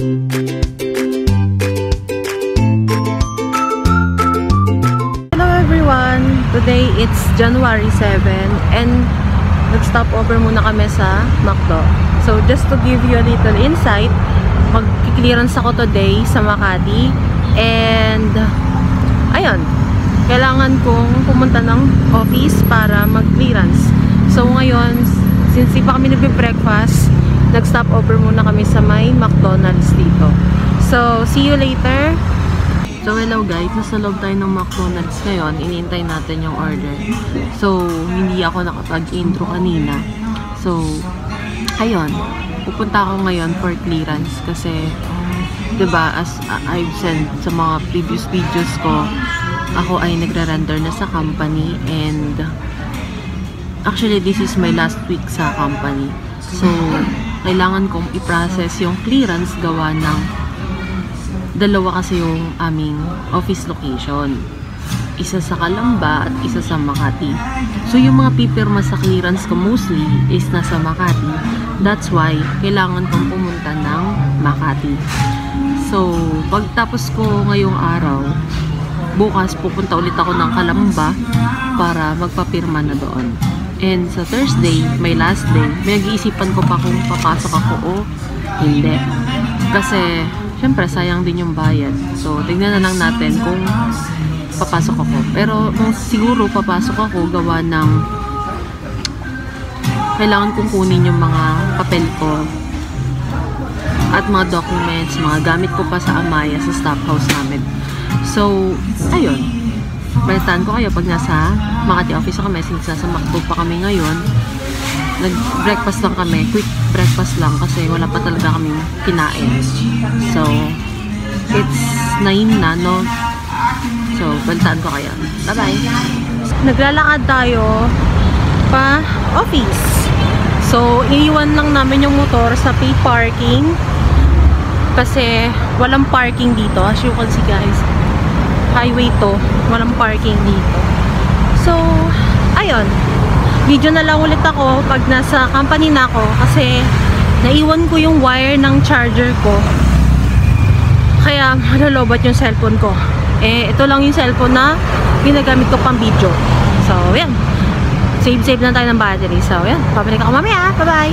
Hello everyone! Today it's January 7 and nag-stop over muna kami sa McDo. So just to give you a little insight, mag-clearance ako today sa Makati and ayun, kailangan kong pumunta ng office para mag-clearance. So ngayon, since di pa kami nagbe-breakfast, nag-stop over muna kami sa may McDonald's dito. So see you later! So hello guys, nasa loob tayo ng McDonald's ngayon, iniintay natin yung order. So hindi ako nakapag-intro kanina. So ayun, pupunta ako ngayon for clearance kasi 'di ba, as I've said sa mga previous videos ko, ako ay nagre-render na sa company and actually this is my last week sa company. So kailangan kong i-process yung clearance gawa ng dalawa kasi yung aming office location. Isa sa Calamba at isa sa Makati. So yung mga pipirma sa clearance ko mostly is nasa Makati. That's why kailangan kong pumunta ng Makati. So pagtapos ko ngayong araw, bukas pupunta ulit ako ng Calamba para magpapirma na doon. And sa Thursday, my last day, may nag-iisipan ko pa kung papasok ako o hindi. Kasi syempre, sayang din yung bayad. So, tignan na lang natin kung papasok ako. Pero, siguro papasok ako gawa ng kailangan kong kunin yung mga papel ko at mga documents, mga gamit ko pa sa Amaya, sa staff house namin. So, ayun. Balitaan ko kayo pag nasa Makati office kami, since nasa McDo pa kami ngayon. Nag-breakfast lang kami, quick breakfast lang kasi wala pa talaga kaming kinain. So, it's 9 na, no? So, balitaan ko kayo. Bye-bye! Naglalakad tayo pa office. So, iniwan lang namin yung motor sa pay parking kasi walang parking dito. As you can see guys, highway to, walang parking dito. So, ayun. Video na lang ulit ako pag nasa company na ako kasi naiwan ko yung wire ng charger ko. Kaya malalobat yung cellphone ko. Eh, ito lang yung cellphone na ginagamit ko pang video. So, yan. Save na tayo ng battery. So, yan. Pabalik ako mamaya. Bye-bye!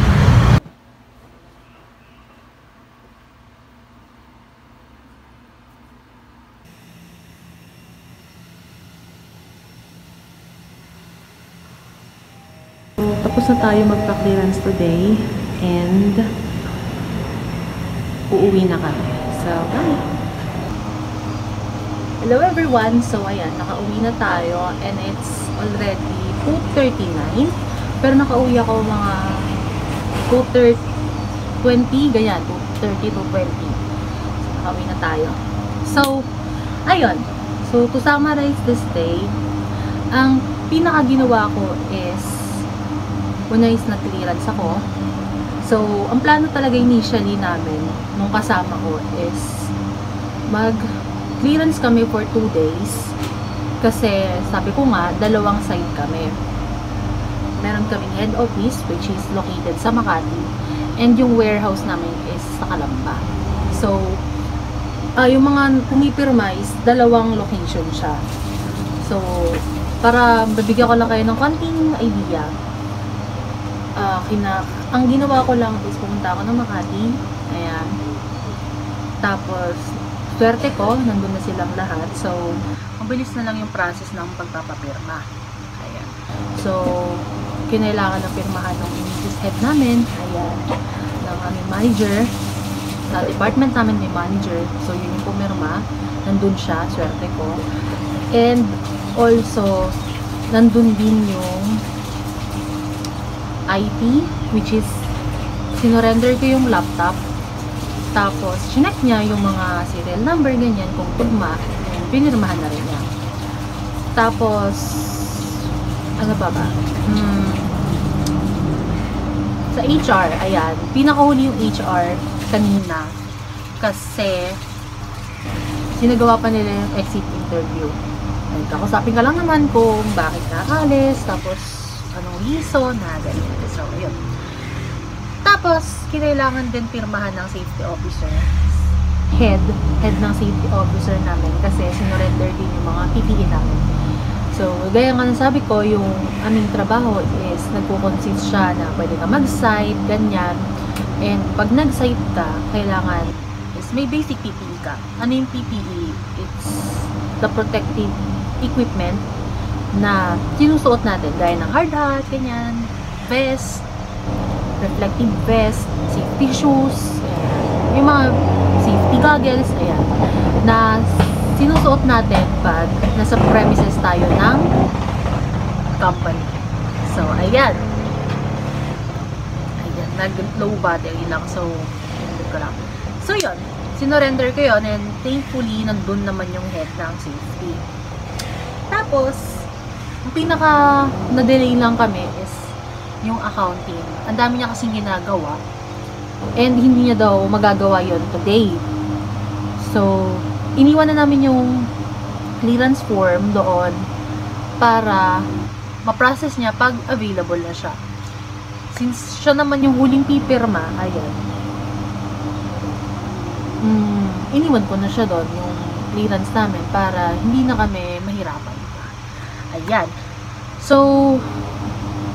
Tapos na tayo magpa-clearance today and uuwi na kami. So, bye! Hello everyone! So, ayan, nakauwi na tayo and it's already 2:39. Pero nakauwi ako mga 2:20, ganyan, 2:30 to 20. So, nakauwi na tayo. So, ayun. So, to summarize this day, ang pinaka-ginawa ko is una is nag-clearance ako. So, ang plano talaga initially namin nung kasama ko is mag-clearance kami for 2 days. Kasi, sabi ko nga, dalawang side kami. Meron kaming head office, which is located sa Makati. And yung warehouse namin is sa Calamba. So, yung mga pumipirma is dalawang location siya. So, para mabigyan ko lang kayo ng konting idea, ang ginawa ko lang is pumunta ako ng Makati. Ayan. Tapos, swerte ko, nandun na silang lahat. So, mabilis na lang yung process ng pagpapapirma. Ayan. So, kinailangan na pirmahan ng immediate head namin. Ayan. Ng aming manager. Sa department namin may manager. So, yun yung pumirma. Nandun siya, swerte ko. And, also, nandun din yung IT, which is sinorender ko yung laptop. Tapos, chinek niya yung mga serial number, ganyan, kung tugma. And pinirmahan na rin niya. Tapos, ano pa ba? Sa HR, ayan. Pinakahuli yung HR kanina. Kasi, sinagawa pa nila yung exit interview. Ay, kakusapin ka lang naman kung bakit nakaalis, tapos, anong reason na ganyan. So, ayun. Tapos, kinailangan din pirmahan ng safety officer. Head ng safety officer namin kasi sinurrender din yung mga PPE namin. So, gaya nga sabi ko, yung aming trabaho is nagpo-consist siya na pwede ka mag-site, ganyan. And pag nag-site ka, kailangan is may basic PPE ka. Ano yung PPE? It's the protective equipment na sinusuot natin. Gaya ng hard hat, ganyan, vest, reflective vest, safety shoes, ayan. Yung mga safety goggles, ayan, na sinusuot natin pag nasa premises tayo ng company. So, ayan. Ayan, nag-low battery lang. So, ko lang. So, yun. Sinurrender ko yun and thankfully, nandun naman yung head ng safety. Tapos, yung pinaka na-delay lang kami is yung accounting. Ang dami niya kasing ginagawa and hindi niya daw magagawa yun today. So, iniwan na namin yung clearance form doon para ma-process niya pag available na siya. Since siya naman yung huling pipirma, ayan. Iniwan ko na siya doon, yung clearance namin, para hindi na kami mahirapan. Ayan. So,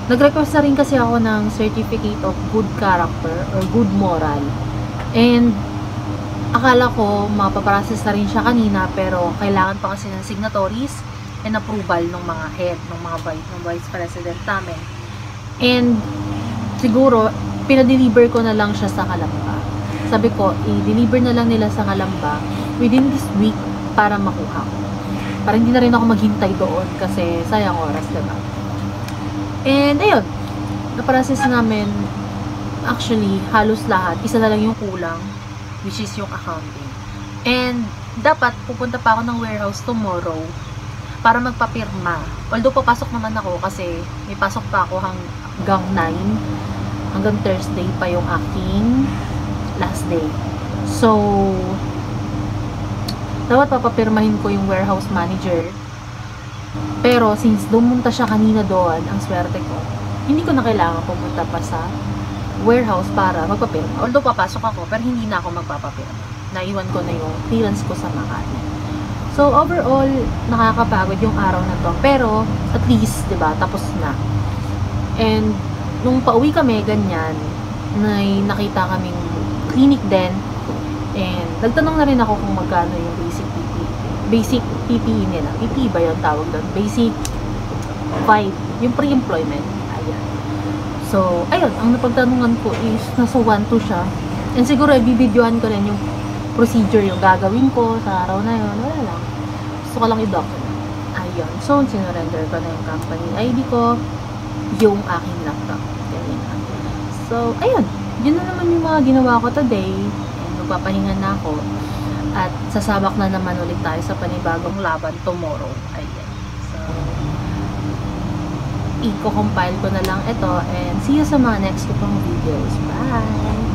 nag-request na rin kasi ako ng certificate of good character or good moral. And akala ko mapaprocess na rin siya kanina, pero kailangan pa kasi ng signatories and approval ng mga head, ng mga vice president namin. And siguro, pinadeliver ko na lang siya sa Calamba. Sabi ko, i-deliver na lang nila sa Calamba within this week para makuha ko. Para hindi na rin ako maghintay doon kasi sayang oras, diba? And ayun, na-process namin actually halos lahat. Isa na lang yung kulang, which is yung accounting. And dapat pupunta pa ako ng warehouse tomorrow para magpapirma. Although papasok naman ako kasi may pasok pa ako hanggang 9, hanggang Thursday pa yung aking last day. So, dapat papapirmahin ko yung warehouse manager. Pero since dumunta siya kanina doon, ang swerte ko, hindi ko na kailangan pumunta pa sa warehouse para magpapirma. Although papasok ako, pero hindi na ako magpapapirma. Naiwan ko na yung clearance ko sa Makati. So, overall, nakakapagod yung araw na to. Pero, at least, diba, tapos na. And, nung pauwi kami, ganyan, nakita kaming clinic din. And, nagtanong na rin ako kung magkano yung basic PPE nila. PPE ba yung tawag doon? Basic 5. Yung pre-employment. Ayan. So, ayun, ang napagtanungan ko is nasa 1-2 siya. And siguro, i-videohan ko rin yung procedure, yung gagawin ko sa araw na yun. Wala lang. Gusto ko lang i-document. Ayun. So, sinurrender ko na yung company ID ko, yung aking laptop. Ganyan. So, ayun. Yun na naman yung mga ginawa ko today. And magpapahinga na ako. At sasabak na naman ulit tayo sa panibagong laban tomorrow. Ayan. So, i-compile ko na lang ito and see you sa mga next ko pang videos. Bye!